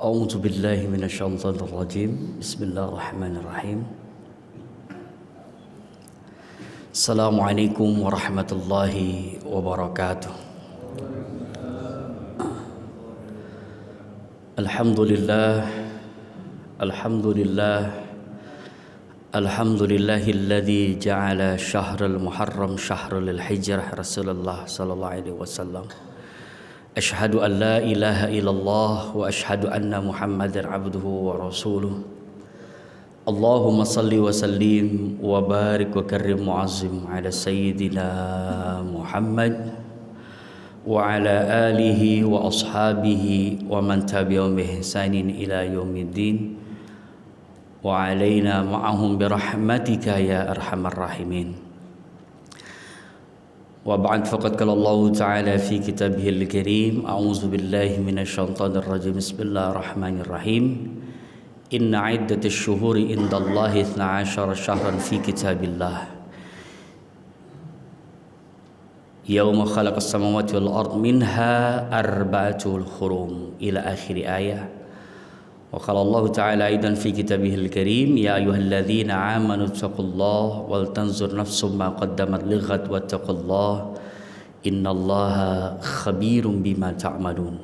A'udzu billahi minasyaitonir rajim. Bismillahirrahmanirrahim. Assalamualaikum warahmatullahi wabarakatuh. Alhamdulillah. Alhamdulillahilladzi ja'ala syahrul Muharram syahrul hijrah Rasulullah sallallahu alaihi wasallam. Asyhadu an la ilaha illallah wa asyhadu anna Muhammadar abduhu wa rasuluh. Allahumma salli wa sallim wa barik wa karrim mu'azzim ala sayyidina Muhammad wa ala alihi wa ashabihi wa man tabi'ahum bi ihsanin ila yaumiddin wa alaina ma'ahum bi rahmatika ya arhamar rahimin. Wa ba'd, faqad qala Allah Ta'ala fi kitabihil karim, a'udzu billahi minasyaitonir rajim. Bismillahirrahmanirrahim. Inna 'iddatash syuhuri indallahi 12 syahran fi kitabillah yauma khalaqas samawati wal ard minha arba'atul hurum ila akhir ayah. Wa qala Allah Ta'ala aidan fi kitabihil karim, ya ayyuhalladzina amanu taqullaha wal tanzur nafsum ma qaddamat lighad wattaqullaha innallaha khabirum bima ta'malun.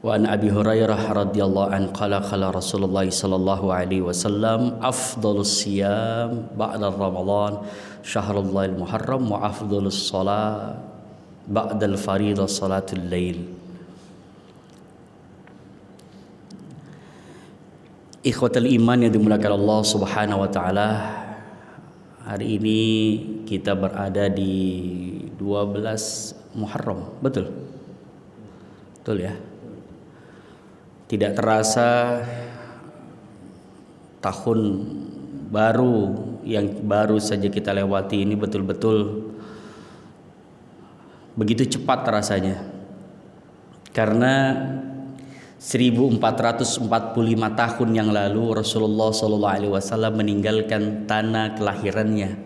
Wa an Abi Hurairah radhiyallahu an qala Rasulullah sallallahu alaihi wasallam, afdhalus siyam ba'da Ramadan syahrul Muharram wa afdhalus shalah ba'da al-fariidah salatul lail. Ikhwatal iman yang dimuliakan Allah Subhanahu wa taala, hari ini kita berada di 12 Muharram, betul? Betul ya? Tidak terasa tahun baru yang baru saja kita lewati ini betul-betul begitu cepat rasanya. Karena 1445 tahun yang lalu Rasulullah SAW meninggalkan tanah kelahirannya,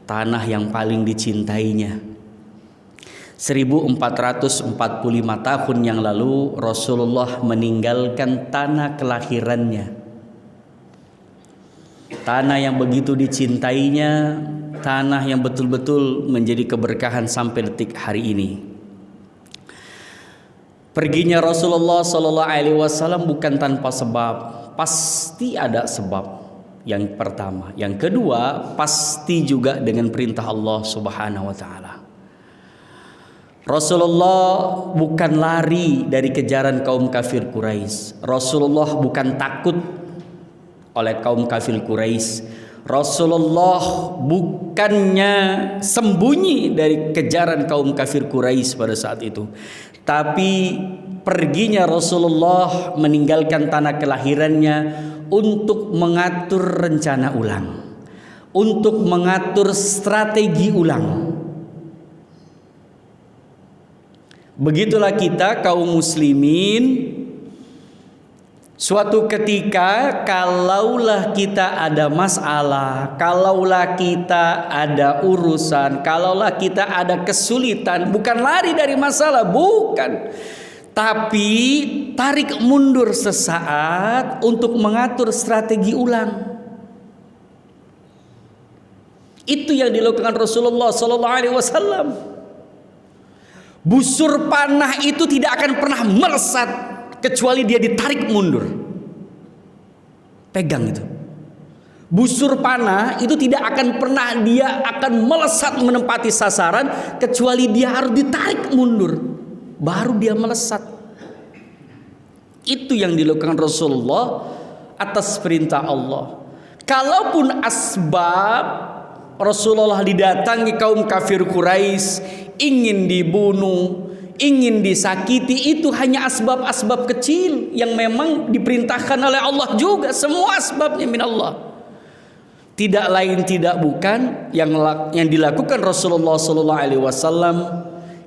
tanah yang paling dicintainya. 1445 tahun yang lalu Rasulullah meninggalkan tanah kelahirannya, tanah yang begitu dicintainya, tanah yang betul-betul menjadi keberkahan sampai detik hari ini. Perginya Rasulullah sallallahu alaihi wasallam bukan tanpa sebab, pasti ada sebab. Yang pertama, yang kedua, pasti juga dengan perintah Allah Subhanahu wa taala. Rasulullah bukan lari dari kejaran kaum kafir Quraisy. Rasulullah bukan takut oleh kaum kafir Quraisy. Rasulullah bukannya sembunyi dari kejaran kaum kafir Quraisy pada saat itu. Tapi perginya Rasulullah meninggalkan tanah kelahirannya untuk mengatur rencana ulang, untuk mengatur strategi ulang. Begitulah kita kaum muslimin. Suatu ketika kalaulah kita ada masalah, kalaulah kita ada urusan, kalaulah kita ada kesulitan, bukan lari dari masalah, bukan. Tapi tarik mundur sesaat untuk mengatur strategi ulang. Itu yang dilakukan Rasulullah sallallahu alaihi wasallam. Busur panah itu tidak akan pernah melesat kecuali dia ditarik mundur. Pegang itu. Busur panah itu tidak akan pernah dia akan melesat menempati sasaran kecuali dia harus ditarik mundur, baru dia melesat. Itu yang dilakukan Rasulullah atas perintah Allah. Kalaupun asbab Rasulullah didatangi kaum kafir Quraisy, ingin dibunuh, ingin disakiti, itu hanya asbab-asbab kecil yang memang diperintahkan oleh Allah juga. Semua asbabnya min Allah. Tidak lain tidak bukan yang dilakukan Rasulullah SAW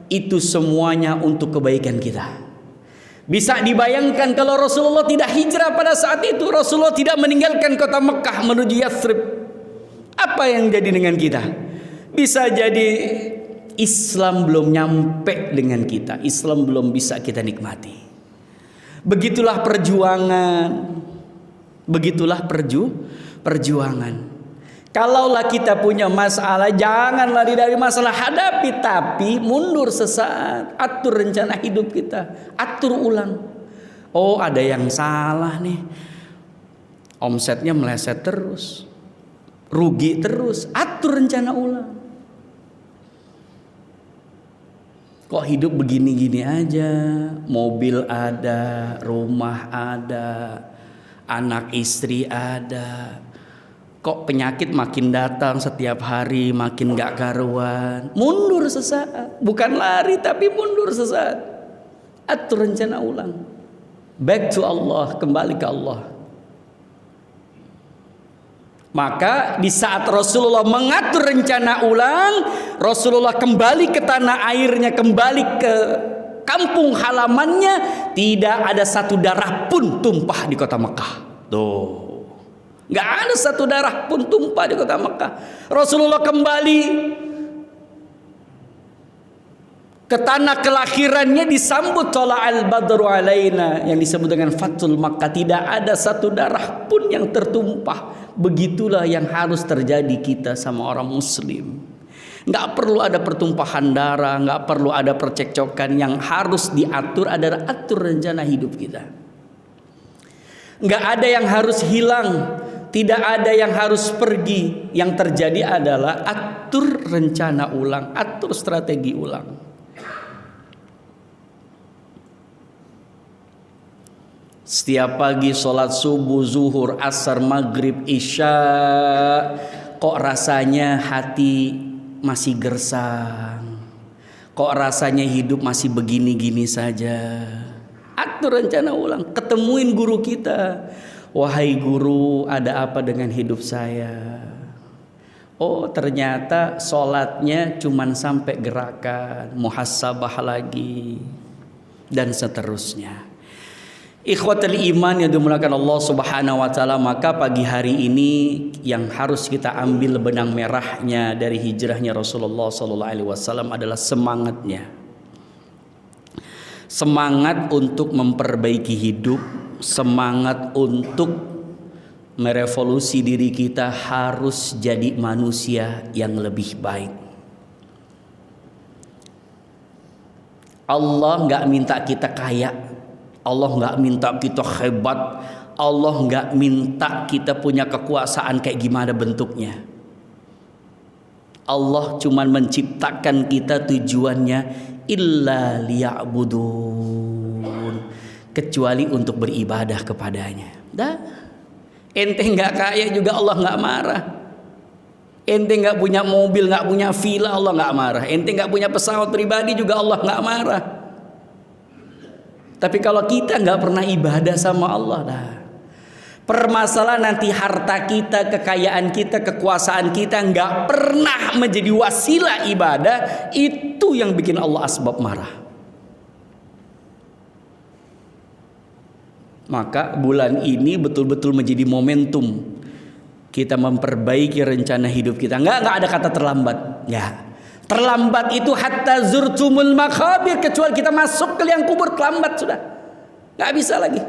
itu semuanya untuk kebaikan kita. Bisa dibayangkan kalau Rasulullah tidak hijrah pada saat itu, Rasulullah tidak meninggalkan kota Mekah menuju Yathrib, apa yang jadi dengan kita? Bisa jadi Islam belum nyampe dengan kita, Islam belum bisa kita nikmati. Begitulah perjuangan. Begitulah perjuangan. Kalaulah kita punya masalah, jangan lari dari masalah, hadapi, tapi mundur sesaat. Atur rencana hidup kita, atur ulang. Oh, ada yang salah nih, omsetnya meleset terus, rugi terus, atur rencana ulang. Kok hidup begini-gini aja, mobil ada, rumah ada, anak istri ada. Kok penyakit makin datang setiap hari, makin gak karuan. Mundur sesaat, bukan lari tapi mundur sesaat. Atur rencana ulang. Back to Allah, kembali ke Allah. Maka di saat Rasulullah mengatur rencana ulang, Rasulullah kembali ke tanah airnya, kembali ke kampung halamannya, tidak ada satu darah pun tumpah di kota Mekah. Tuh. Gak ada satu darah pun tumpah di kota Mekah. Rasulullah kembali ke tanah kelahirannya, disambut tola'al badru alaina, yang disebut dengan Fathul Makkah. Tidak ada satu darah pun yang tertumpah. Begitulah yang harus terjadi kita sama orang muslim. Gak perlu ada pertumpahan darah, gak perlu ada percekcokan. Yang harus diatur adalah atur rencana hidup kita. Gak ada yang harus hilang, tidak ada yang harus pergi. Yang terjadi adalah atur rencana ulang, atur strategi ulang. Setiap pagi sholat subuh, zuhur, asar, maghrib, isya, kok rasanya hati masih gersang, kok rasanya hidup masih begini-gini saja. Atur rencana ulang, ketemuin guru kita. Wahai guru, ada apa dengan hidup saya? Oh, ternyata sholatnya cuman sampai gerakan, muhasabah lagi, dan seterusnya. Ikhwatul iman yang dimuliakan Allah Subhanahu wa taala, maka pagi hari ini yang harus kita ambil benang merahnya dari hijrahnya Rasulullah sallallahu alaihi wasallam adalah semangatnya. Semangat untuk memperbaiki hidup, semangat untuk merevolusi diri kita, harus jadi manusia yang lebih baik. Allah nggak minta kita kaya, Allah nggak minta kita hebat, Allah nggak minta kita punya kekuasaan kayak gimana bentuknya. Allah cuman menciptakan kita, tujuannya illa liya'budun, kecuali untuk beribadah kepadanya. Dah, ente nggak kaya juga Allah nggak marah. Ente nggak punya mobil, nggak punya villa, Allah nggak marah. Ente nggak punya pesawat pribadi juga Allah nggak marah. Tapi kalau kita nggak pernah ibadah sama Allah, dah, permasalahan nanti harta kita, kekayaan kita, kekuasaan kita nggak pernah menjadi wasilah ibadah, itu yang bikin Allah asbab marah. Maka bulan ini betul-betul menjadi momentum kita memperbaiki rencana hidup kita. Nggak ada kata terlambat. Ya, terlambat itu hatta zurtumul makhabir, kecuali kita masuk ke liang kubur, terlambat sudah. Nggak bisa lagi.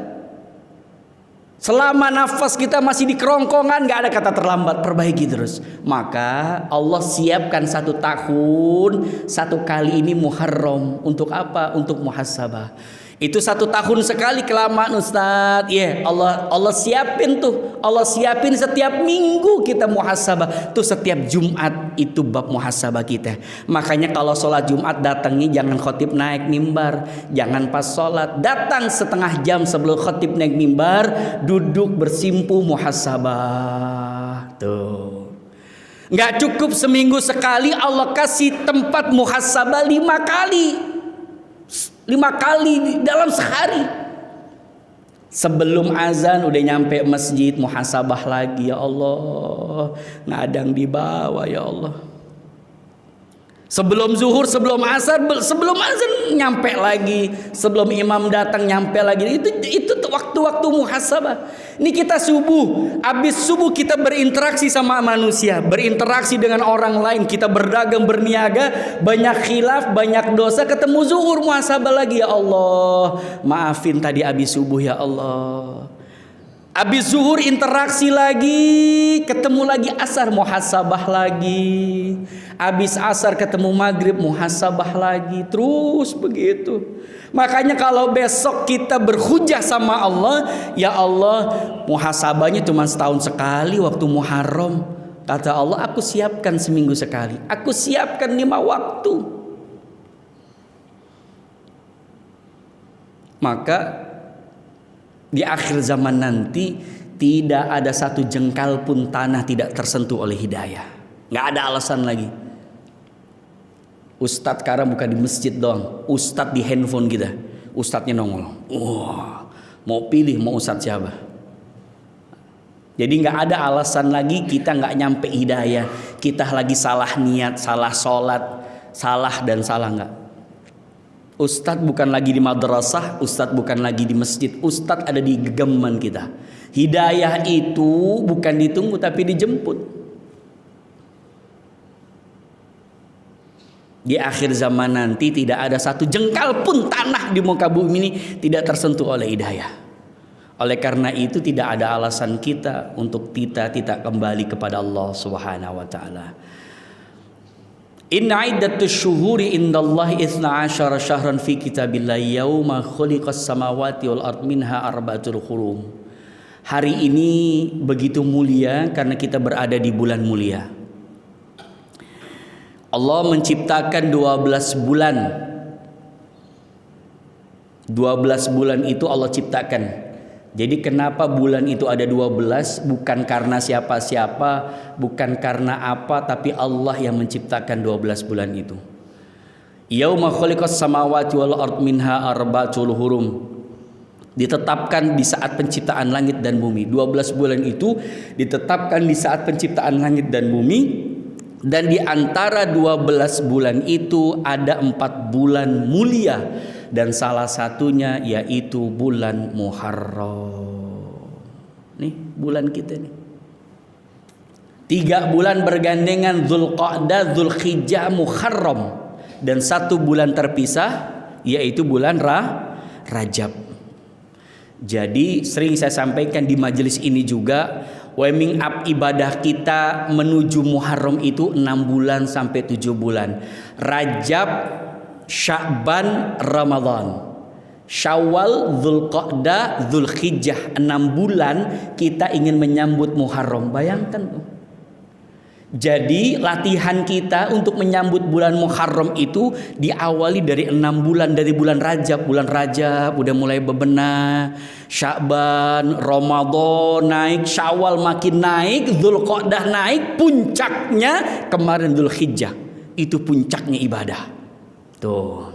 Selama nafas kita masih di kerongkongan, nggak ada kata terlambat, perbaiki terus. Maka Allah siapkan 1 tahun, 1 kali ini Muharram. Untuk apa? Untuk muhasabah. Itu 1 tahun sekali, kelamaan Ustaz. Ya, Allah siapin tuh. Allah siapin setiap minggu kita muhasabah. Tuh setiap Jumat itu bab muhasabah kita. Makanya kalau sholat Jumat datangi jangan khotib naik mimbar, jangan pas sholat, datang setengah jam sebelum khotib naik mimbar, duduk bersimpuh muhasabah. Tuh. Nggak cukup seminggu sekali, Allah kasih tempat muhasabah 5 kali. 5 kali dalam sehari. Sebelum azan udah nyampe masjid, muhasabah lagi. Ya Allah, ngadang di bawah ya Allah. Sebelum zuhur, sebelum asar, sebelum azan nyampe lagi. Sebelum imam datang nyampe lagi. Itu waktu-waktu muhasabah. Ini kita subuh, habis subuh kita berinteraksi sama manusia, berinteraksi dengan orang lain, kita berdagang, berniaga, banyak khilaf, banyak dosa, ketemu zuhur muhasabah lagi, ya Allah, maafin tadi habis subuh ya Allah. Habis zuhur interaksi lagi, ketemu lagi asar muhasabah lagi. Habis asar ketemu maghrib muhasabah lagi, terus begitu. Makanya kalau besok kita berhujah sama Allah, ya Allah, muhasabahnya cuma setahun sekali waktu Muharram. Kata Allah, aku siapkan seminggu sekali, aku siapkan 5 waktu. Maka di akhir zaman nanti tidak ada satu jengkal pun tanah tidak tersentuh oleh hidayah. Nggak ada alasan lagi. Ustadz sekarang bukan di masjid doang, ustadz di handphone kita, ustadznya nongol. Wah, mau pilih mau ustadz siapa? Jadi nggak ada alasan lagi kita nggak nyampe hidayah. Kita lagi salah niat, salah sholat, salah dan salah nggak. Ustadz bukan lagi di madrasah, ustadz bukan lagi di masjid, ustadz ada di genggaman kita. Hidayah itu bukan ditunggu tapi dijemput. Di akhir zaman nanti tidak ada satu jengkal pun tanah di muka bumi ini tidak tersentuh oleh hidayah. Oleh karena itu tidak ada alasan kita untuk tidak kembali kepada Allah Subhanahu wa taala. Inna iddatus syuhuri indallahi 12 syahran fi kitabillahi yauma khuliqas samawati wal ard minha arba'atul hurum. Hari ini begitu mulia karena kita berada di bulan mulia. Allah menciptakan 12 bulan. 12 bulan itu Allah ciptakan. Jadi kenapa bulan itu ada 12? Bukan karena siapa-siapa, bukan karena apa, tapi Allah yang menciptakan 12 bulan itu. Yauma khuliqas samawati wal ard minha arba'atul hurum. Ditetapkan di saat penciptaan langit dan bumi. 12 bulan itu ditetapkan di saat penciptaan langit dan bumi. Dan di antara 12 bulan itu ada 4 bulan mulia. Dan salah satunya yaitu bulan Muharram. Nih bulan kita nih. 3 bulan bergandengan, Dzulqa'dah, Dzulhijjah, Muharram. Dan 1 bulan terpisah yaitu bulan Rajab. Jadi sering saya sampaikan di majelis ini juga, warming up ibadah kita menuju Muharram itu 6 bulan sampai 7 bulan. Rajab, Sya'ban, Ramadan. Syawal, Dzulqa'dah, Dzulhijjah, 6 bulan kita ingin menyambut Muharram. Bayangkan tuh. Jadi latihan kita untuk menyambut bulan Muharram itu diawali dari 6 bulan. Dari bulan Rajab udah mulai bebenah, Sya'ban, Ramadan naik, Syawal makin naik, Dzulqa'dah naik, puncaknya kemarin Dzulhijjah. Itu puncaknya ibadah. Tuh.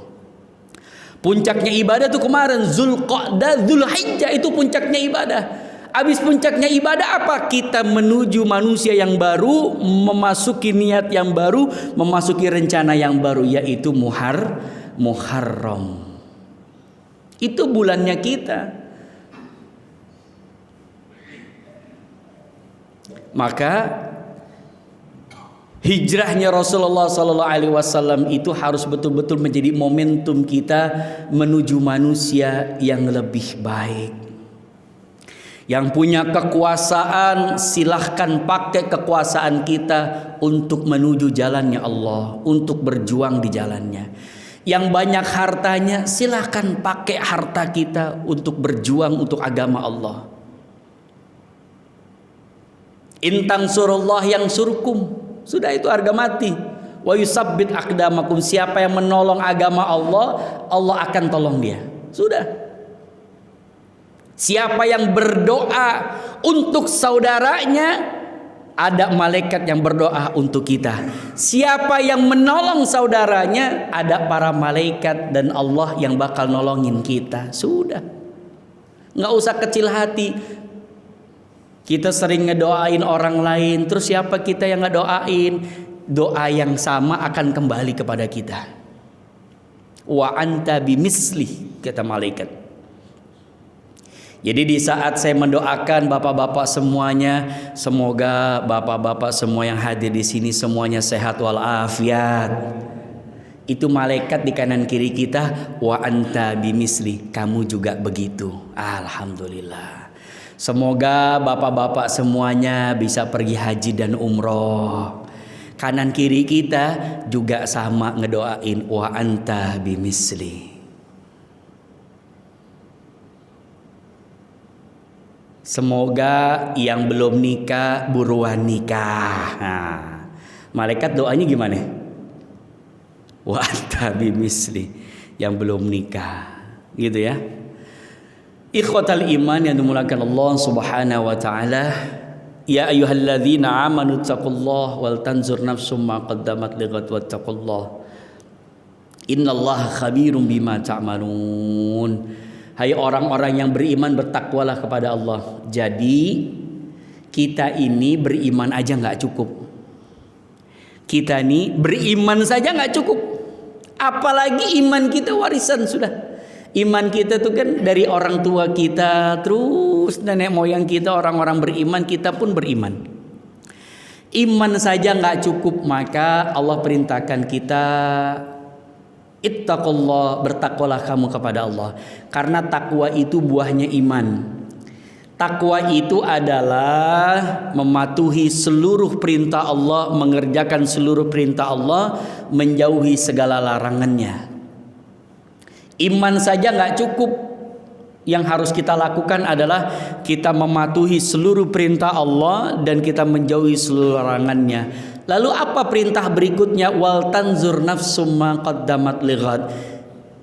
Puncaknya ibadah tuh kemarin Dzulqa'dah, Dzulhijjah itu puncaknya ibadah. Habis puncaknya ibadah apa? Kita menuju manusia yang baru, memasuki niat yang baru, memasuki rencana yang baru, yaitu Muharram. Itu bulannya kita. Maka hijrahnya Rasulullah SAW itu harus betul-betul menjadi momentum kita menuju manusia yang lebih baik. Yang punya kekuasaan, silahkan pakai kekuasaan kita untuk menuju jalannya Allah, untuk berjuang di jalannya. Yang banyak hartanya, silahkan pakai harta kita untuk berjuang untuk agama Allah. Intang surullah yang surkum, sudah itu harga mati. Wa yusabbit aqdamakum, siapa yang menolong agama Allah, Allah akan tolong dia. Sudah. Siapa yang berdoa untuk saudaranya, ada malaikat yang berdoa untuk kita. Siapa yang menolong saudaranya, ada para malaikat dan Allah yang bakal nolongin kita. Sudah. Nggak usah kecil hati. Kita sering ngedoain orang lain, terus siapa kita yang ngedoain? Doa yang sama akan kembali kepada kita. Wa anta bimislih, kata malaikat. Jadi di saat saya mendoakan bapak-bapak semuanya, semoga bapak-bapak semua yang hadir di sini semuanya sehat walafiat. Itu malaikat di kanan kiri kita, wa anta bimisli, kamu juga begitu. Alhamdulillah. Semoga bapak-bapak semuanya bisa pergi haji dan umroh. Kanan kiri kita juga sama ngedoain, wa anta bimisli. Semoga yang belum nikah buruan nikah. Nah, malaikat doanya gimana? Wa anta bimisli, yang belum nikah, gitu ya. Ikhwatal iman yang dimulakan Allah Subhanahu wa taala, ya ayyuhalladzina amanu taqullaha wal tanzur nafsum ma qaddamat lighad wattaqullaha innallaha khabirum bima ta'malun. Hai orang-orang yang beriman, bertakwalah kepada Allah. Jadi kita ini beriman aja nggak cukup. Kita ini beriman saja nggak cukup. Apalagi iman kita warisan sudah. Iman kita tuh kan dari orang tua kita, terus nenek moyang kita orang-orang beriman, kita pun beriman. Iman saja nggak cukup, maka Allah perintahkan kita, ittaqullah, bertakwalah kamu kepada Allah. Karena takwa itu buahnya iman. Takwa itu adalah mematuhi seluruh perintah Allah, mengerjakan seluruh perintah Allah, menjauhi segala larangannya. Iman saja nggak cukup. Yang harus kita lakukan adalah kita mematuhi seluruh perintah Allah dan kita menjauhi seluruh larangannya. Lalu apa perintah berikutnya? Wal tanzur nafsum ma qaddamat lighad.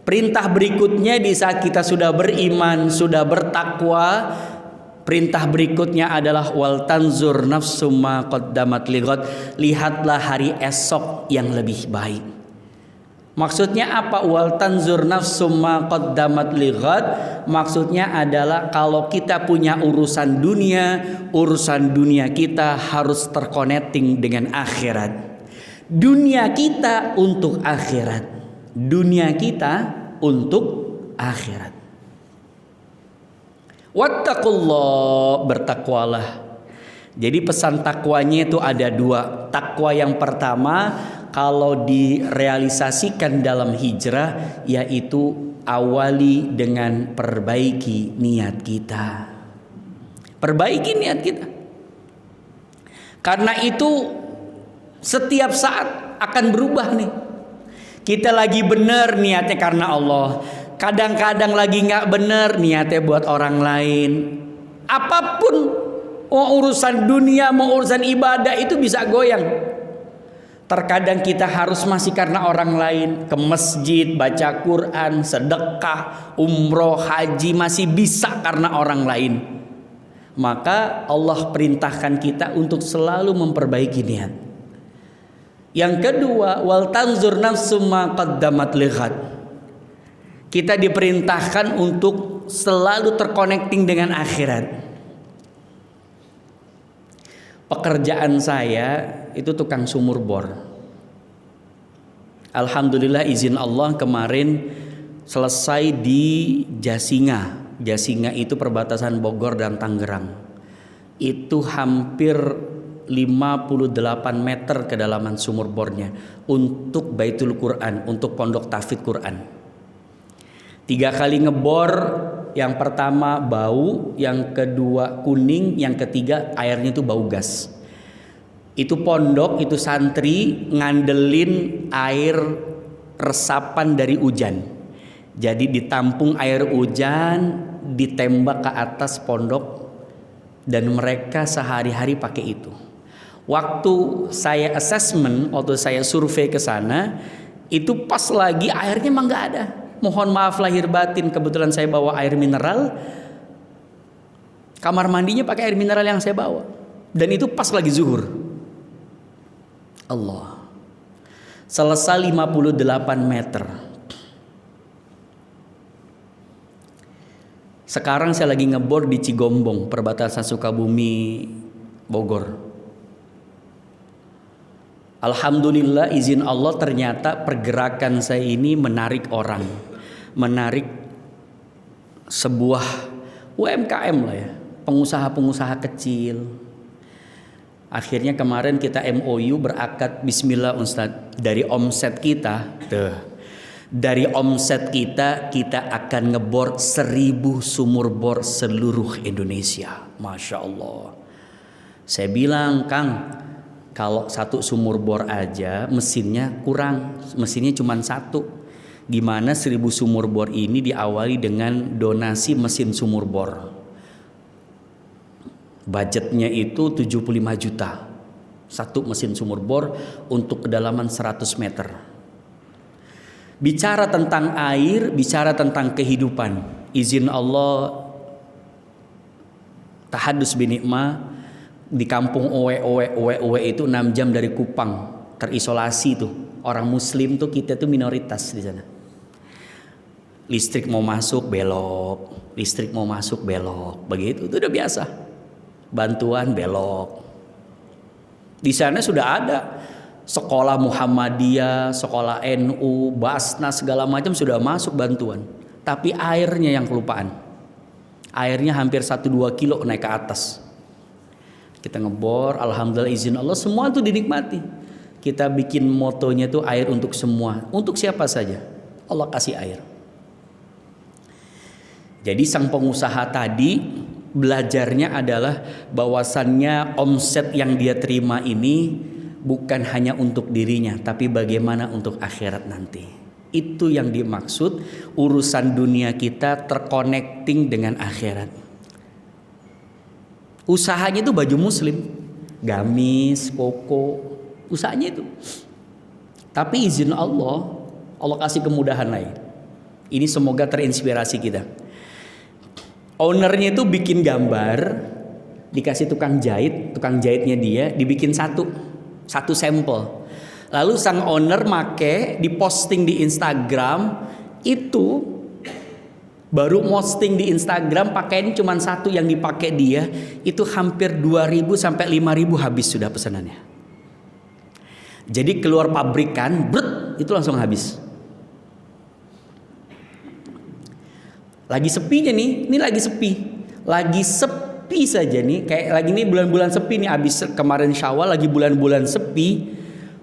Perintah berikutnya di saat kita sudah beriman, sudah bertakwa, perintah berikutnya adalah wal tanzur nafsum ma qaddamat lighad. Lihatlah hari esok yang lebih baik. Maksudnya apa? Wal tanzur nafsum ma qaddamat lighad. Maksudnya adalah kalau kita punya urusan dunia kita harus terconnecting dengan akhirat. Dunia kita untuk akhirat. Dunia kita untuk akhirat. Wattaqullah, bertakwalah. Jadi pesan takwanya itu ada dua. Takwa yang pertama, kalau direalisasikan dalam hijrah, yaitu awali dengan perbaiki niat kita. Perbaiki niat kita. Karena itu setiap saat akan berubah nih. Kita lagi benar niatnya karena Allah. Kadang-kadang lagi nggak benar niatnya buat orang lain. Apapun, mau urusan dunia, mau urusan ibadah itu bisa goyang. Terkadang kita harus masih karena orang lain, ke masjid, baca Quran, sedekah, umroh, haji masih bisa karena orang lain. Maka Allah perintahkan kita untuk selalu memperbaiki niat. Yang kedua, wal tanzur nafsum ma qaddamat lighad. Kita diperintahkan untuk selalu terconnecting dengan akhirat. Pekerjaan saya itu tukang sumur bor. Alhamdulillah izin Allah kemarin selesai di Jasinga. Jasinga itu perbatasan Bogor dan Tangerang. Itu hampir 58 meter kedalaman sumur bornya untuk Baitul Quran, untuk pondok tahfidz Quran. 3 kali ngebor, yang pertama bau, yang kedua kuning, yang ketiga airnya itu bau gas. Itu pondok, itu santri ngandelin air resapan dari hujan. Jadi ditampung air hujan, ditembak ke atas pondok, dan mereka sehari-hari pakai itu. Waktu saya assessment, waktu saya survei ke sana, itu pas lagi airnya emang nggak ada. Mohon maaf lahir batin, kebetulan saya bawa air mineral. Kamar mandinya pakai air mineral yang saya bawa. Dan itu pas lagi zuhur. Allah. Selesai 58 meter. Sekarang saya lagi ngebor di Cigombong, perbatasan Sukabumi, Bogor. Alhamdulillah izin Allah, ternyata pergerakan saya ini menarik orang. Menarik sebuah UMKM lah ya, pengusaha-pengusaha kecil. Akhirnya kemarin kita MOU berakad, bismillah Ustadz, dari omset kita, dari omset kita akan ngebor 1000 sumur bor seluruh Indonesia. Masya Allah. Saya bilang, Kang, kalau satu sumur bor aja mesinnya kurang, mesinnya cuma satu. Di mana 1000 sumur bor ini diawali dengan donasi mesin sumur bor. Budgetnya itu 75 juta. Satu mesin sumur bor untuk kedalaman 100 meter. Bicara tentang air, bicara tentang kehidupan. Izin Allah, tahadus binikmah, di kampung Owe itu 6 jam dari Kupang, terisolasi tuh. Orang muslim tuh, kita tuh minoritas di sana. Listrik mau masuk belok, listrik mau masuk belok, begitu itu udah biasa. Bantuan belok. Di sana sudah ada sekolah Muhammadiyah, sekolah NU, Basnas segala macam sudah masuk bantuan. Tapi airnya yang kelupaan. Airnya hampir 1-2 kilo naik ke atas. Kita ngebor, alhamdulillah izin Allah semua itu dinikmati. Kita bikin motonya itu air untuk semua. Untuk siapa saja Allah kasih air. Jadi sang pengusaha tadi belajarnya adalah bahwasannya omset yang dia terima ini bukan hanya untuk dirinya, tapi bagaimana untuk akhirat nanti. Itu yang dimaksud urusan dunia kita terconnecting dengan akhirat. Usahanya itu baju muslim, gamis, koko, usahanya itu. Tapi izin Allah, Allah kasih kemudahan lain. Ini semoga terinspirasi kita. Ownernya itu bikin gambar, dikasih tukang jahitnya dia dibikin satu sampel. Lalu sang owner make, diposting di Instagram, itu baru posting di Instagram pakaian cuma satu yang dipakai dia, itu hampir 2.000 sampai 5.000 habis sudah pesanannya. Jadi keluar pabrikan, itu langsung habis. Lagi sepinya nih, ini lagi sepi saja nih, kayak lagi nih bulan-bulan sepi nih, abis kemarin Syawal lagi bulan-bulan sepi,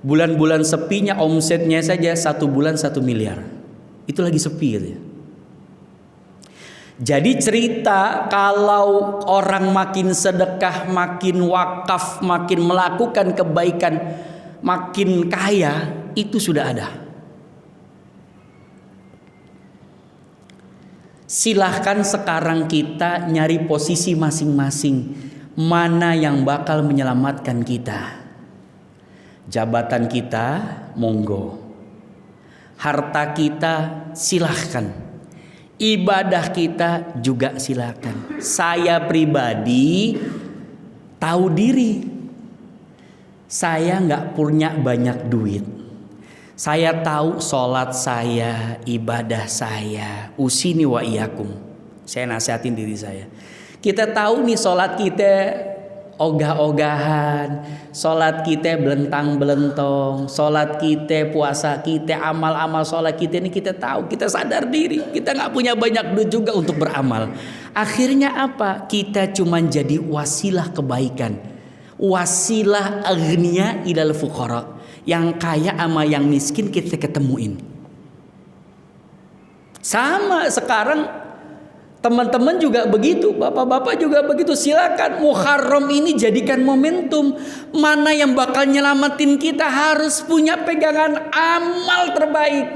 bulan-bulan sepinya omsetnya saja 1 bulan 1 miliar, itu lagi sepi gitu ya. Jadi cerita kalau orang makin sedekah, makin wakaf, makin melakukan kebaikan, makin kaya, itu sudah ada. Silahkan sekarang kita nyari posisi masing-masing, mana yang bakal menyelamatkan kita. Jabatan kita monggo, harta kita silahkan, ibadah kita juga silahkan. Saya pribadi tahu diri, saya nggak punya banyak duit. Saya tahu sholat saya, ibadah saya, usini wa iyakum. Saya nasihatin diri saya. Kita tahu nih sholat kita ogah-ogahan, sholat kita belentang-belentong, sholat kita, puasa kita, amal-amal sholat kita ini kita tahu, kita sadar diri, kita nggak punya banyak duit juga untuk beramal. Akhirnya apa? Kita cuma jadi wasilah kebaikan, wasilah aghnia ilal fuqara. Yang kaya sama yang miskin kita ketemuin. Sama sekarang teman-teman juga begitu, bapak-bapak juga begitu. Silakan Muharram ini jadikan momentum. Mana yang bakal nyelamatin kita, harus punya pegangan amal terbaik.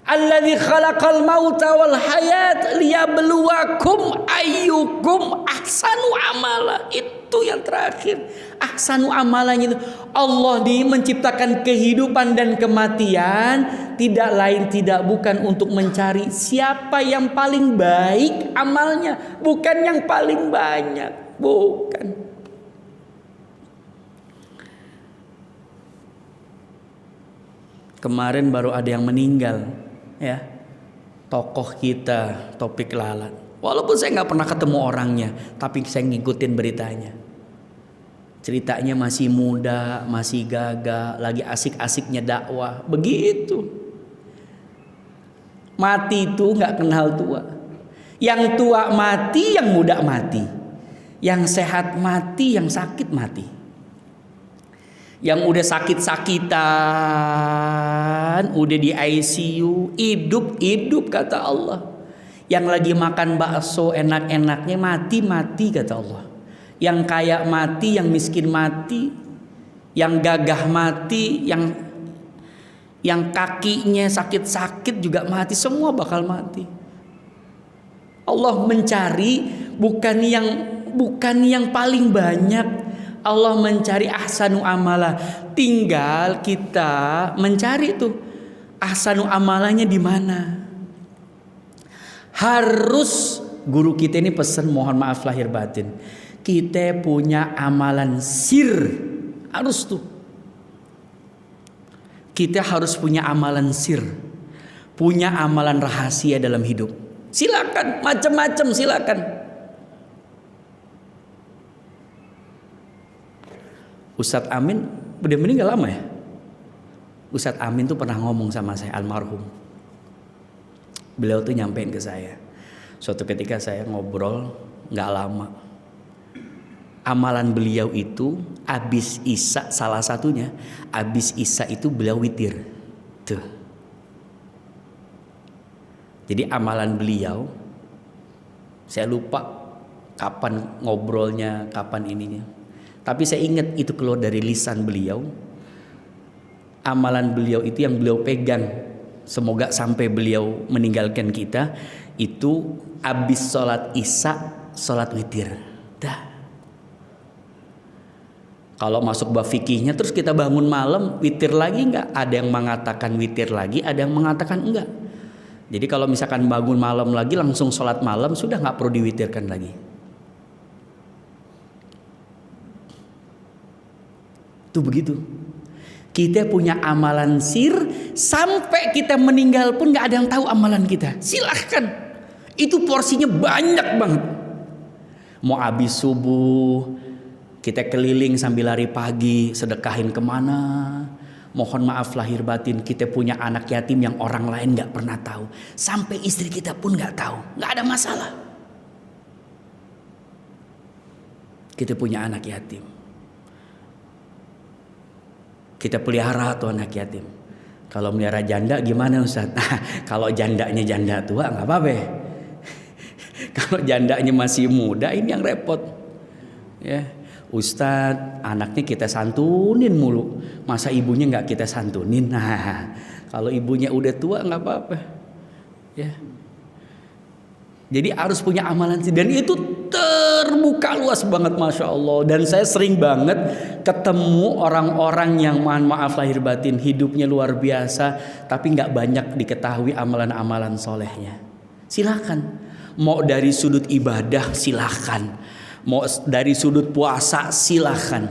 Alladzi khalaqal mauta wal hayat liyabluwakum ayyukum ahsanu amala. Itu yang terakhir. Ahsanu amalanya itu Allah menciptakan kehidupan dan kematian tidak lain tidak bukan untuk mencari siapa yang paling baik amalnya, bukan yang paling banyak, bukan. Kemarin baru ada yang meninggal, ya, tokoh kita Topik Lalat. Walaupun saya nggak pernah ketemu orangnya, tapi saya ngikutin beritanya. Ceritanya masih muda, masih gagah, lagi asik-asiknya dakwah, begitu. Mati itu nggak kenal tua. Yang tua mati, yang muda mati. Yang sehat mati, yang sakit mati. Yang udah sakit-sakitan, udah di ICU, hidup kata Allah. Yang lagi makan bakso enak-enaknya mati kata Allah. Yang kaya mati, yang miskin mati, yang gagah mati, yang kakinya sakit-sakit juga mati, semua bakal mati. Allah mencari bukan yang paling banyak. Allah mencari ahsanu amala. Tinggal kita mencari tuh ahsanu amalanya di mana. Harus guru kita ini pesan, mohon maaf lahir batin, kita punya amalan sir. Harus tuh. Kita harus punya amalan sir. Punya amalan rahasia dalam hidup. Silakan, macam-macam silakan. Ustadz Amin udah meninggal lama ya. Ustadz Amin tuh pernah ngomong sama saya, almarhum. Beliau tuh nyampein ke saya. Suatu ketika saya ngobrol gak lama. Amalan beliau itu abis Isya, salah satunya abis Isya itu beliau witir. Tuh. Jadi amalan beliau, saya lupa kapan ngobrolnya, kapan ininya. Tapi saya ingat itu keluar dari lisan beliau. Amalan beliau itu yang beliau pegang, semoga sampai beliau meninggalkan kita, itu abis sholat Isya, sholat witir. Dah. Kalau masuk bab fikihnya, terus kita bangun malam witir lagi enggak? Ada yang mengatakan witir lagi, ada yang mengatakan enggak. Jadi kalau misalkan bangun malam lagi langsung sholat malam, sudah nggak perlu diwitirkan lagi. Itu begitu. Kita punya amalan sir, sampai kita meninggal pun nggak ada yang tahu amalan kita. Silahkan. Itu porsinya banyak banget. Mau habis subuh, kita keliling sambil lari pagi, sedekahin kemana. Mohon maaf lahir batin, kita punya anak yatim yang orang lain gak pernah tahu. Sampai istri kita pun gak tahu. Gak ada masalah. Kita punya anak yatim. Kita pelihara tuh anak yatim. Kalau melihara janda gimana Ustaz? Kalau jandanya janda tua gak apa-apa. Kalau jandanya masih muda ini yang repot. Ya. Ustadz, anaknya kita santunin mulu, masa ibunya nggak kita santunin? Nah, kalau ibunya udah tua nggak apa-apa, ya. Jadi harus punya amalan sih, dan itu terbuka luas banget, masya Allah. Dan saya sering banget ketemu orang-orang yang mohon maaf lahir batin hidupnya luar biasa, tapi nggak banyak diketahui amalan-amalan solehnya. Silakan, mau dari sudut ibadah silakan. Mau dari sudut puasa silahkan.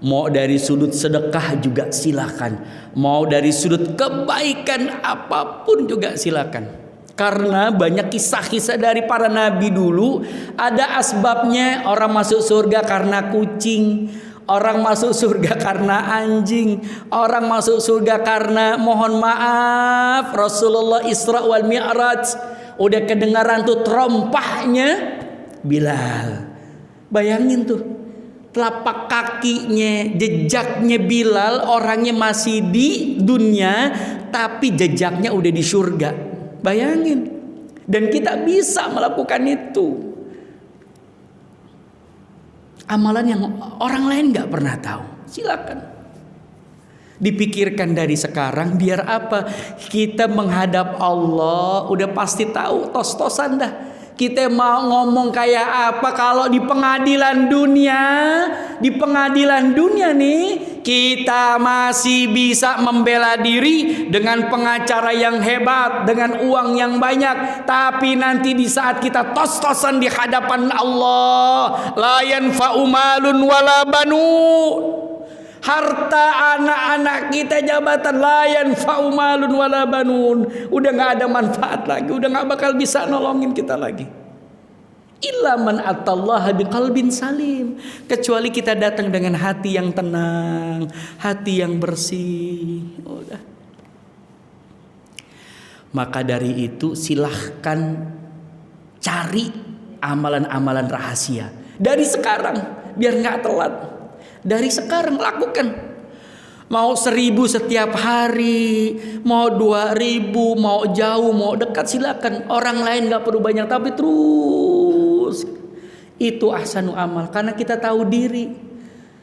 Mau dari sudut sedekah juga silahkan. Mau dari sudut kebaikan apapun juga silahkan. Karena banyak kisah-kisah dari para nabi dulu. Ada asbabnya orang masuk surga karena kucing, orang masuk surga karena anjing, orang masuk surga karena mohon maaf Rasulullah Isra wal Mi'raj. Udah kedengaran tuh terompahnya Bilal. Bayangin tuh, telapak kakinya, jejaknya Bilal, orangnya masih di dunia, tapi jejaknya udah di surga. Bayangin. Dan kita bisa melakukan itu. Amalan yang orang lain gak pernah tahu. Silakan. Dipikirkan dari sekarang, biar apa? Kita menghadap Allah, udah pasti tahu, tos-tosan dah. Kita mau ngomong kayak apa kalau di pengadilan dunia nih kita masih bisa membela diri dengan pengacara yang hebat, dengan uang yang banyak, tapi nanti di saat kita tos-tosan di hadapan Allah, la yanfa'u malun wala banun. Harta anak-anak kita, jabatan, la yanfa'u malun wala banun. Udah gak ada manfaat lagi, udah gak bakal bisa nolongin kita lagi. Illa man atallaha biqalbin salim. Kecuali kita datang dengan hati yang tenang, hati yang bersih. Udah. Maka dari itu silahkan Cari amalan-amalan rahasia dari sekarang biar nggak telat. Dari sekarang lakukan. Mau 1.000 setiap hari, mau 2.000, mau jauh, mau dekat silakan. Orang lain nggak perlu banyak, tapi terus itu ahsanu amal. Karena kita tahu diri.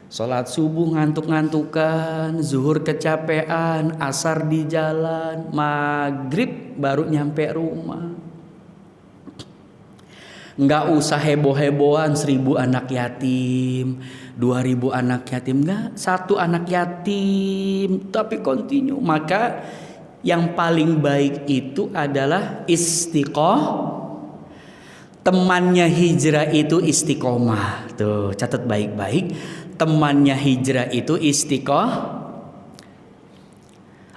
Sholat subuh ngantuk-ngantukan, zuhur kecapean, asar di jalan, maghrib baru nyampe rumah. Nggak usah heboh-hebohan 1.000 anak yatim, 2.000 anak yatim, nggak, 1 anak yatim tapi continue. Maka yang paling baik itu adalah temannya hijrah itu istiqomah. Tuh, catat baik-baik. Temannya hijrah itu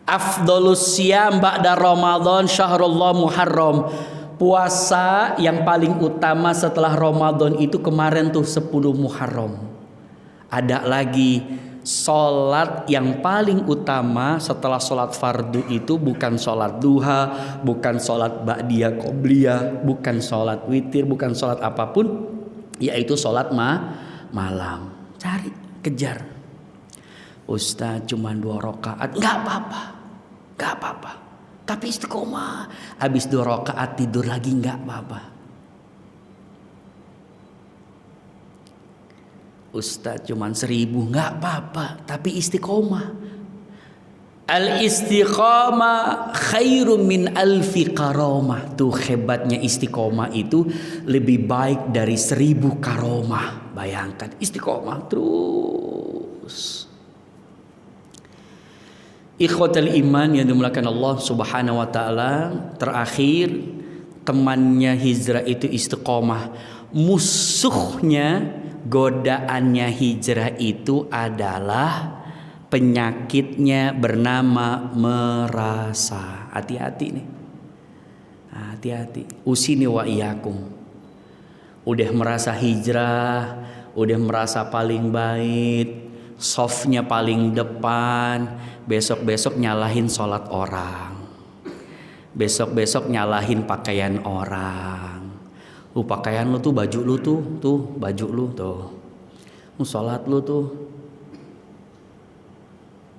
afdolus siyam ba'da Ramadan syahrullah Muharram. Puasa yang paling utama setelah Ramadan itu kemarin tuh 10 Muharram. Ada lagi sholat yang paling utama setelah sholat fardu itu bukan sholat duha, bukan sholat ba'diyah qobliyah, bukan sholat witir, bukan sholat apapun, yaitu sholat malam. Cari, kejar. Ustaz cuma 2 rakaat, nggak apa-apa, nggak apa-apa. Tapi istiqomah. Habis 2 rakaat tidur lagi nggak apa-apa. Ustaz cuman 1.000 nggak apa-apa. Tapi istiqomah. Al istiqomah khairum min alfi karomah. Tuh hebatnya istiqomah itu lebih baik dari 1.000 karomah. Bayangkan istiqomah terus. Ikhwatal iman yang dimuliakan Allah Subhanahu wa taala, terakhir temannya hijrah itu istiqomah. Musuhnya, godaannya hijrah itu adalah penyakitnya bernama merasa. Hati-hati nih. Hati-hati. Usini wa iyakum. Udah merasa hijrah, udah merasa paling baik, softnya paling depan, besok-besok nyalahin sholat orang, besok-besok nyalahin pakaian orang. Pakaian lu tuh, baju lu tuh baju lu tuh, sholat lu tuh.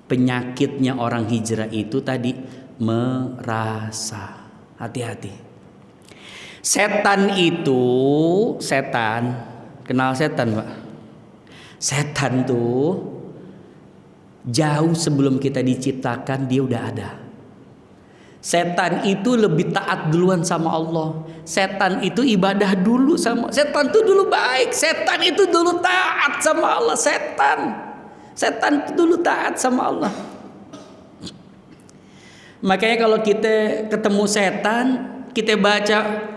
Penyakitnya orang hijrah itu tadi merasa. Hati-hati. Setan itu, kenal setan Pak? Setan tuh jauh sebelum kita diciptakan dia udah ada. Setan itu lebih taat duluan sama Allah. Setan itu ibadah dulu sama. Setan itu dulu baik. Setan itu dulu taat sama Allah. Setan itu dulu taat sama Allah. Makanya kalau kita ketemu setan, kita baca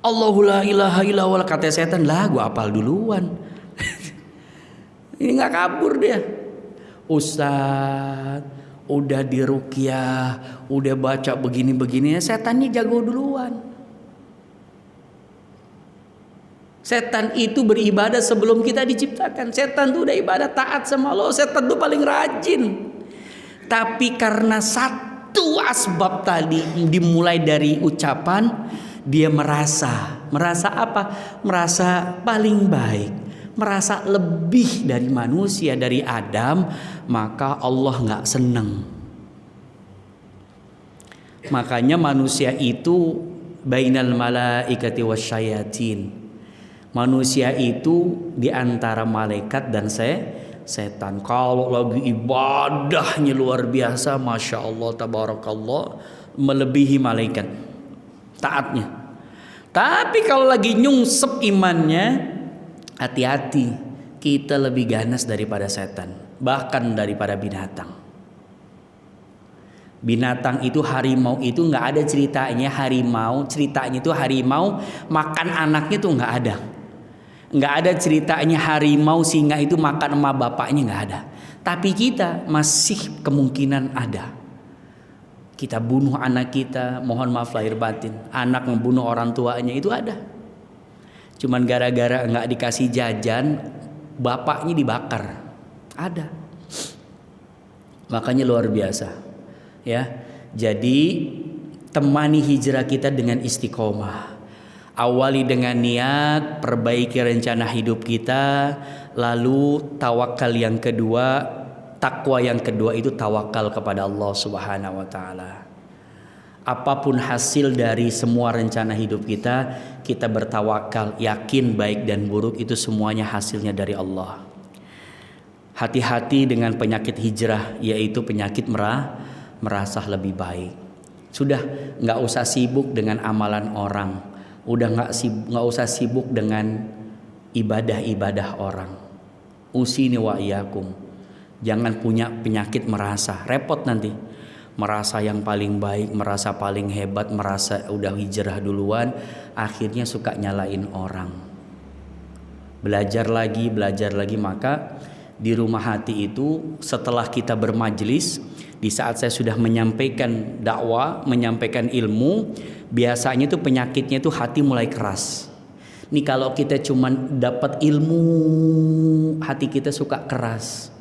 Allahu la ilaha illallah, kata setan, lah gua apal duluan. Ini nggak kabur dia. Ustaz, udah diruqyah, udah baca begini-begini, setannya jago duluan. Setan itu beribadah sebelum kita diciptakan. Setan itu udah ibadah taat sama Allah. Setan itu paling rajin. Tapi karena satu asbab tadi dimulai dari ucapan, dia merasa apa? Merasa paling baik, merasa lebih dari manusia, dari Adam, maka Allah nggak seneng. Makanya manusia itu bainal malaikati wasyayatin. Manusia itu di antara malaikat dan setan. Kalau lagi ibadahnya luar biasa, masya Allah, tabarakallah, melebihi malaikat taatnya. Tapi kalau lagi nyungsep imannya, hati-hati, kita lebih ganas daripada setan, bahkan daripada binatang. Binatang itu, harimau itu nggak ada ceritanya. Ceritanya itu harimau makan anaknya tuh nggak ada. Nggak ada ceritanya harimau singa itu makan emak bapaknya, nggak ada. Tapi kita masih kemungkinan ada. Kita bunuh anak kita, mohon maaf lahir batin. Anak membunuh orang tuanya itu ada. Cuman gara-gara nggak dikasih jajan, bapaknya dibakar. Ada. Makanya luar biasa. Ya, jadi temani hijrah kita dengan istiqomah. Awali dengan niat, perbaiki rencana hidup kita, lalu tawakal yang kedua, takwa yang kedua itu tawakal kepada Allah Subhanahu wa taala. Apapun hasil dari semua rencana hidup kita, kita bertawakal, yakin baik dan buruk itu semuanya hasilnya dari Allah. Hati-hati dengan penyakit hijrah, yaitu penyakit merasa lebih baik. Sudah nggak usah sibuk dengan amalan orang, udah nggak usah sibuk dengan ibadah-ibadah orang. Usini wa iyakum. Jangan punya penyakit merasa, repot nanti. Merasa yang paling baik, merasa paling hebat, merasa udah hijrah duluan, akhirnya suka nyalain orang. Belajar lagi, maka di rumah hati itu setelah kita bermajelis, di saat saya sudah menyampaikan dakwah, menyampaikan ilmu, biasanya itu penyakitnya itu hati mulai keras. Nih kalau kita cuman dapat ilmu, hati kita suka keras.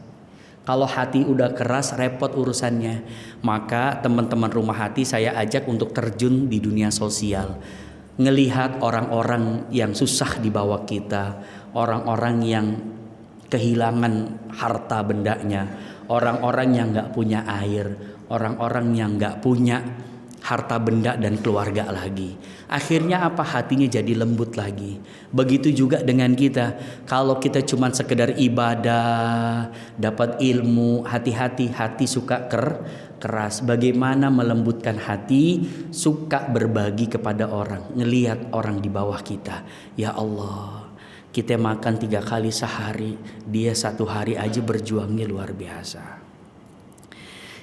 Kalau hati udah keras, repot urusannya. Maka teman-teman rumah hati saya ajak untuk terjun di dunia sosial. Ngelihat orang-orang yang susah di bawah kita, orang-orang yang kehilangan harta bendanya, orang-orang yang gak punya air, orang-orang yang gak punya harta benda dan keluarga lagi. Akhirnya apa? Hatinya jadi lembut lagi. Begitu juga dengan kita. Kalau kita cuma sekedar ibadah, dapat ilmu, hati-hati, hati suka keras. Bagaimana melembutkan hati? Suka berbagi kepada orang, ngelihat orang di bawah kita. Ya Allah, kita makan 3 kali sehari, dia 1 hari aja berjuangnya luar biasa.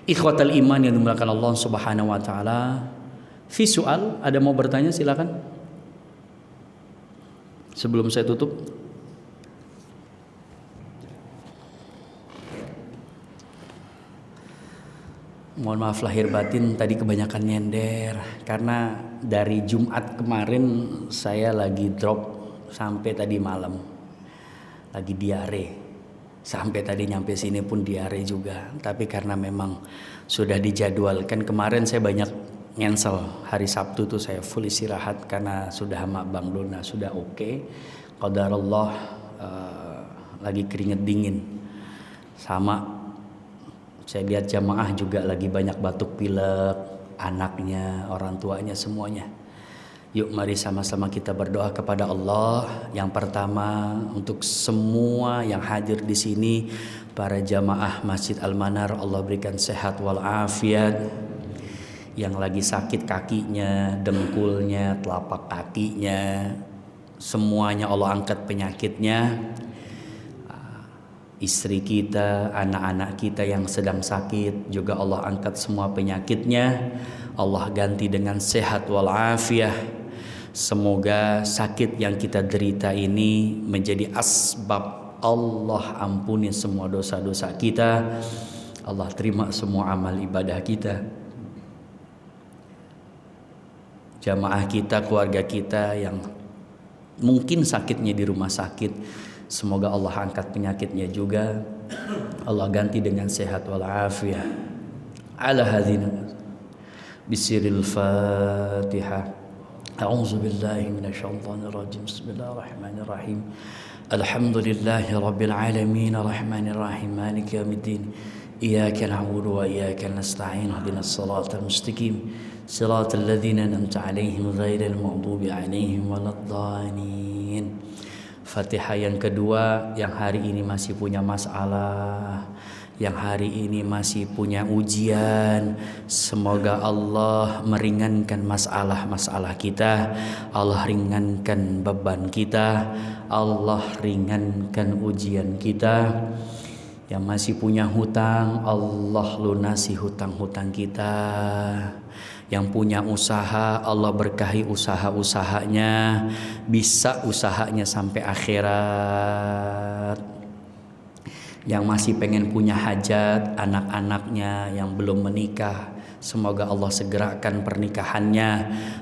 Ikhwatal iman yang dimuliakan Allah Subhanahu wa taala. Fi soal, ada mau bertanya silakan. Sebelum saya tutup. Mohon maaf lahir batin tadi kebanyakan nyender karena dari Jumat kemarin saya lagi drop sampai tadi malam. Lagi diare. Sampai tadi nyampe sini pun diare juga. Tapi karena memang sudah dijadwalkan, kemarin saya banyak cancel. Hari Sabtu tuh saya full istirahat karena sudah sama Bang Dona sudah oke. Qadarullah lagi keringet dingin. Sama saya lihat jamaah juga lagi banyak batuk pilek, anaknya, orang tuanya semuanya. Yuk mari sama-sama kita berdoa kepada Allah. Yang pertama untuk semua yang hadir di sini, para jamaah Masjid Al-Manar, Allah berikan sehat walafiat. Yang lagi sakit kakinya, dengkulnya, telapak kakinya, semuanya Allah angkat penyakitnya. Istri kita, anak-anak kita yang sedang sakit juga Allah angkat semua penyakitnya. Allah ganti dengan sehat walafiat. Semoga sakit yang kita derita ini menjadi asbab Allah ampuni semua dosa-dosa kita. Allah terima semua amal ibadah kita. Jamaah kita, keluarga kita yang mungkin sakitnya di rumah sakit, semoga Allah angkat penyakitnya juga. Allah ganti dengan sehat walafiat. Ala hadzina bisiril Fatihah. A'udzu billahi minasyaitonir rajim. Bismillahirrahmanirrahim. Alhamdulillahi rabbil alamin arrahmanir rahim maliki yaumiddin. Iyyaka na'budu wa iyyaka nasta'in. Ihdinas siratal mustaqim. Siratal ladzina an'amta 'alaihim ghairil maghdubi 'alaihim waladdallin. Fatihah yang kedua, yang hari ini masih punya masalah, yang hari ini masih punya ujian, semoga Allah meringankan masalah-masalah kita, Allah ringankan beban kita, Allah ringankan ujian kita. Yang masih punya hutang, Allah lunasi hutang-hutang kita. Yang punya usaha, Allah berkahi usaha-usahanya, bisa usahanya sampai akhirat. Yang masih pengen punya hajat, anak-anaknya yang belum menikah, semoga Allah segerakan pernikahannya,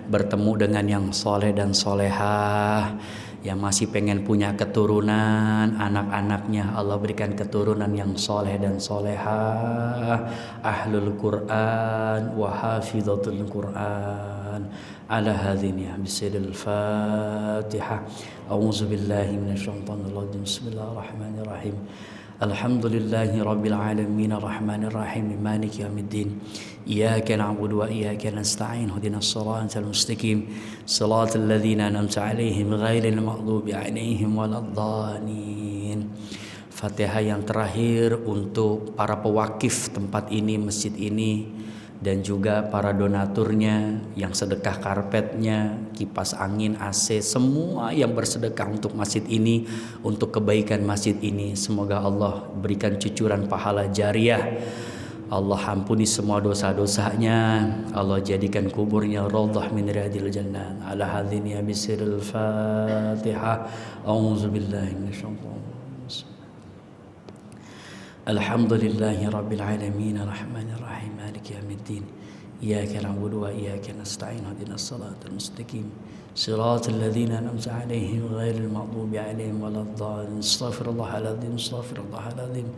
bertemu dengan yang soleh dan solehah. Yang masih pengen punya keturunan, anak-anaknya Allah berikan keturunan yang soleh dan solehah, ahlul Quran wa hafidhatul Quran. Ala hadhihi bisidil Fatihah. A'udzu billahi minasyaitonir rajim. Bismillahirrahmanirrahim. Alhamdulillahi rabbil alamin arrahmanir rahim maliki yaumiddin. Iyyaka na'budu wa iyyaka nasta'in ihdinas siratal mustaqim siratal ladzina an'amta 'alaihim ghairil maghdubi 'alaihim waladdallin. Fatihah yang terakhir untuk para pewakif tempat ini, masjid ini, dan juga para donaturnya yang sedekah karpetnya, kipas angin, AC, semua yang bersedekah untuk masjid ini, untuk kebaikan masjid ini. Semoga Allah berikan cucuran pahala jariah. Allah ampuni semua dosa-dosanya. Allah jadikan kuburnya raudhah min riyadil jannah. Ala hadzini bisiril Fatihah. A'udzubillahi minasyaitonir rajim. Alhamdulillahi rabbil alamin arrahmanir rahim maliki yaumiddin. Iyyaka na'budu wa iyyaka nasta'in ihdinas siratal mustaqim siratal ladzina an'amta 'alaihim ghairil maghdubi 'alaihim waladdallin. Astaghfirullahaladzim, astaghfirullahaladzim,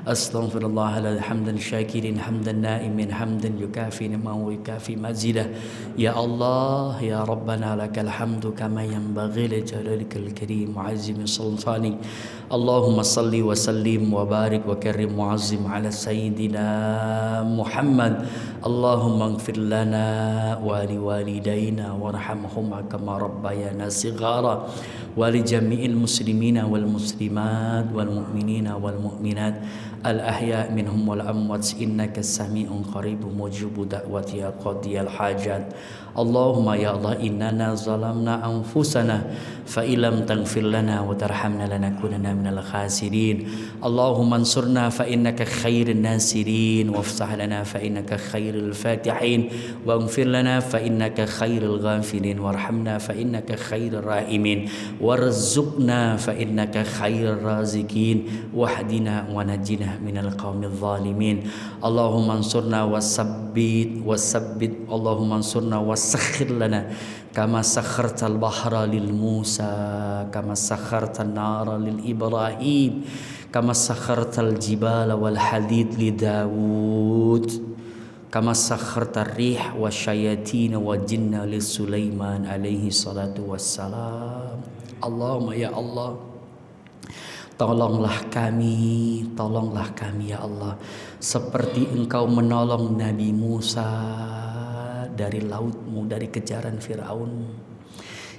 astaghfirullahaladzim. Hamdan syakirin, hamdan na'imin, hamdan yukafi ni'mahu wa yukafi mazidah. Ya Allah, ya Rabbana lakal hamdu kama yanbaghi li jalalikal karim wa 'azimi sultanik. Allahumma salli wa sallim wa barik wa karim wa 'azzim ala sayyidina Muhammad. Allahumma ighfir lana wa li walidayna warhamhuma kama rabbayana shighara wa li jami'il muslimina wal muslimat wal mu'minina wal mu'minat al ahya' minhum wal amwat innaka sami'un qaribun mujibud da'wati ya qadiyal hajat. Allahumma ya Allah, innana zalamna anfusana fa illam taghfir lana wa tarhamna lanakunanna minal khasirin. Allahumma ansurna fa innaka khairun nasirin waftah lana fa innaka khairul fatihin waghfir lana fa innaka khairul ghafirin warhamna fa innaka khairur rahimin warzuqna fa innaka khairur raziqin wahdina wa najjina minal qaumidh zalimin. Allahumma ansurna wasabbit Allahumma ansurna wasakhir lana kama sakhartal bahra lil Musa, kama sakhartan nara lil Ibrahim, kama sakhartal jibala wal hadid li Dawud, kama sakhartar rih wasyayatin wa jinna li Sulaiman alaihi salatu wassalam. Allahumma ya Allah, tolonglah kami ya Allah, seperti Engkau menolong Nabi Musa dari lautmu, dari kejaran Fir'aun.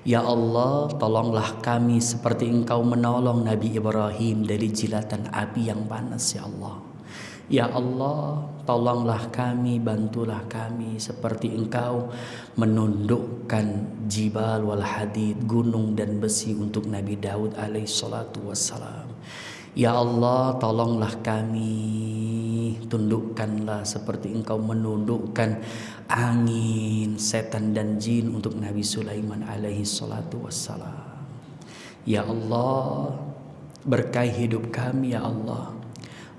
Ya Allah, tolonglah kami seperti Engkau menolong Nabi Ibrahim dari jilatan api yang panas ya Allah. Ya Allah, tolonglah kami, bantulah kami seperti Engkau menundukkan jibal wal hadid, gunung dan besi untuk Nabi Daud alaihi salatu wassalam. Ya Allah, tolonglah kami, tundukkanlah seperti Engkau menundukkan angin, setan dan jin untuk Nabi Sulaiman alaihi salatu wassalam. Ya Allah, berkahi hidup kami ya Allah,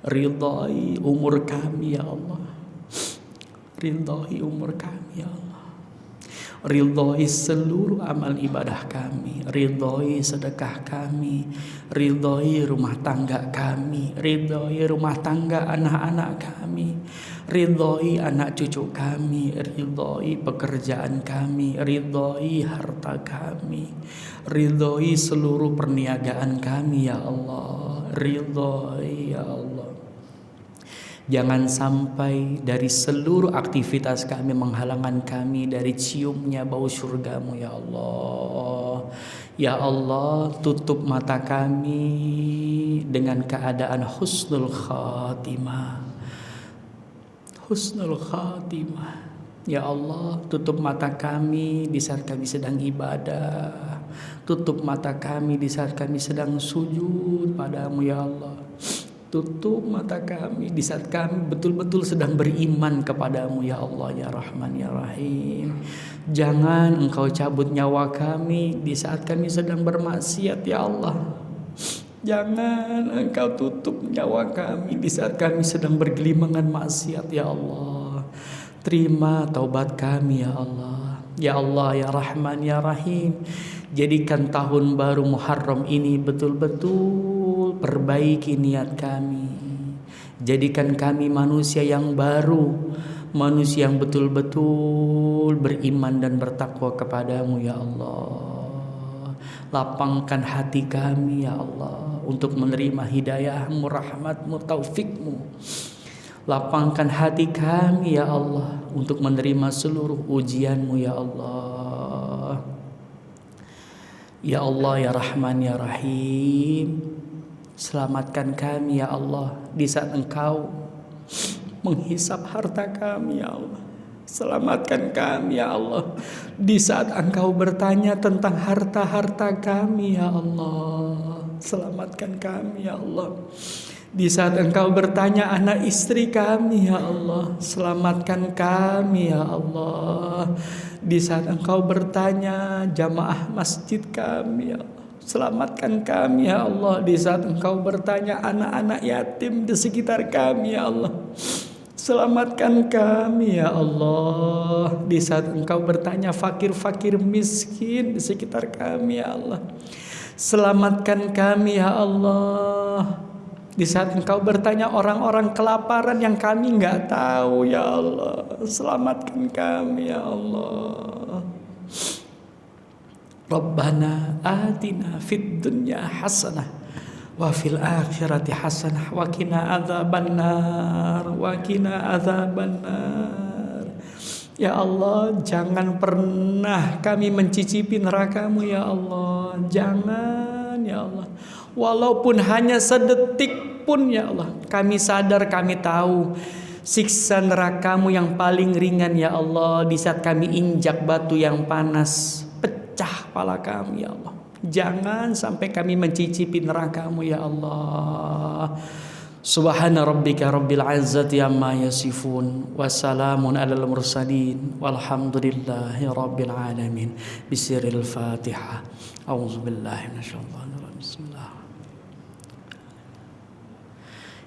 ridhai umur kami ya Allah, ridhai umur kami ya Allah, ridhoi seluruh amal ibadah kami, ridhoi sedekah kami, ridhoi rumah tangga kami, ridhoi rumah tangga anak-anak kami, ridhoi anak cucu kami, ridhoi pekerjaan kami, ridhoi harta kami, ridhoi seluruh perniagaan kami ya Allah, ridhoi ya Allah. Jangan sampai dari seluruh aktivitas kami menghalangkan kami dari ciumnya bau surgamu ya Allah. Ya Allah, tutup mata kami dengan keadaan husnul khatimah. Husnul khatimah. Ya Allah, tutup mata kami di saat kami sedang ibadah. Tutup mata kami di saat kami sedang sujud padamu ya Allah. Tutup mata kami di saat kami betul-betul sedang beriman kepadamu ya Allah ya Rahman ya Rahim. Jangan Engkau cabut nyawa kami di saat kami sedang bermaksiat ya Allah. Jangan Engkau tutup nyawa kami di saat kami sedang bergelimangan maksiat ya Allah. Terima taubat kami ya Allah. Ya Allah ya Rahman ya Rahim. Jadikan tahun baru Muharram ini betul-betul perbaiki niat kami. Jadikan kami manusia yang baru, manusia yang betul-betul beriman dan bertakwa kepadamu ya Allah. Lapangkan hati kami ya Allah untuk menerima hidayahmu, rahmatmu, taufikmu. Lapangkan hati kami ya Allah untuk menerima seluruh ujianmu ya Allah. Ya Allah ya Rahman ya Rahim. Selamatkan kami ya Allah di saat Engkau menghisap harta kami ya Allah. Selamatkan kami ya Allah di saat Engkau bertanya tentang harta-harta kami ya Allah. Selamatkan kami ya Allah di saat Engkau bertanya anak istri kami ya Allah. Selamatkan kami ya Allah di saat Engkau bertanya jamaah masjid kami ya Allah. Selamatkan kami ya Allah di saat Engkau bertanya anak-anak yatim di sekitar kami ya Allah. Selamatkan kami ya Allah di saat Engkau bertanya fakir-fakir miskin di sekitar kami ya Allah. Selamatkan kami ya Allah di saat Engkau bertanya orang-orang kelaparan yang kami nggak tahu ya Allah. Selamatkan kami ya Allah. Rabbana atina fid dunya hasanah wa fil akhirati hasanah wa qina adzabannar wa qina adzabannar. Ya Allah, jangan pernah kami mencicipi neraka-Mu ya Allah. Jangan ya Allah. Walaupun hanya sedetik pun ya Allah. Kami sadar, kami tahu siksa neraka-Mu yang paling ringan ya Allah. Di saat kami injak batu yang panas, pecah kepala kami ya Allah. Jangan sampai kami mencicipi neraka-Mu ya Allah. Subhana rabbika rabbil izzati amma yasifun wa salamun alal mursalin walhamdulillahi rabbil alamin. Bisiril Fatihah. A'udzubillahi minasyaitonir rajim. Bismillah.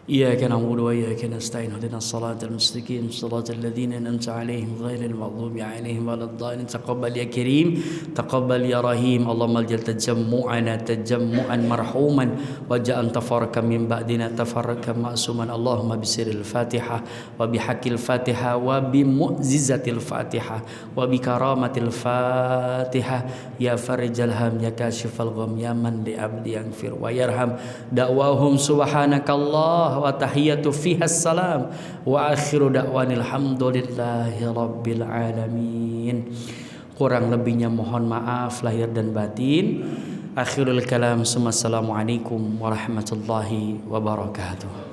إياك نعبد وإياك نستعين اهدنا الصراط المستقيم صراط الذين أنعمت عليهم غير المغضوب عليهم ولا الضالين تقبل يا كريم تقبل يا رحيم اللهم اجعل تجمعنا تجمعا مرحوما واجعل تفرقا من بعدنا تفرقا معصوما اللهم بسر الفاتحة وبحق الفاتحة وبمعجزة الفاتحة وبكرامة الفاتحة يا فرج الهم يا كاشف الغم يا من لعبد يغفر ويرحم دعواهم سبحانك الله wa tahiyatu fiha salam wa akhiru da'wanil hamdulillahi rabbil alamin. Kurang lebihnya mohon maaf lahir dan batin. Akhirul kalam, assalamualaikum warahmatullahi wabarakatuh.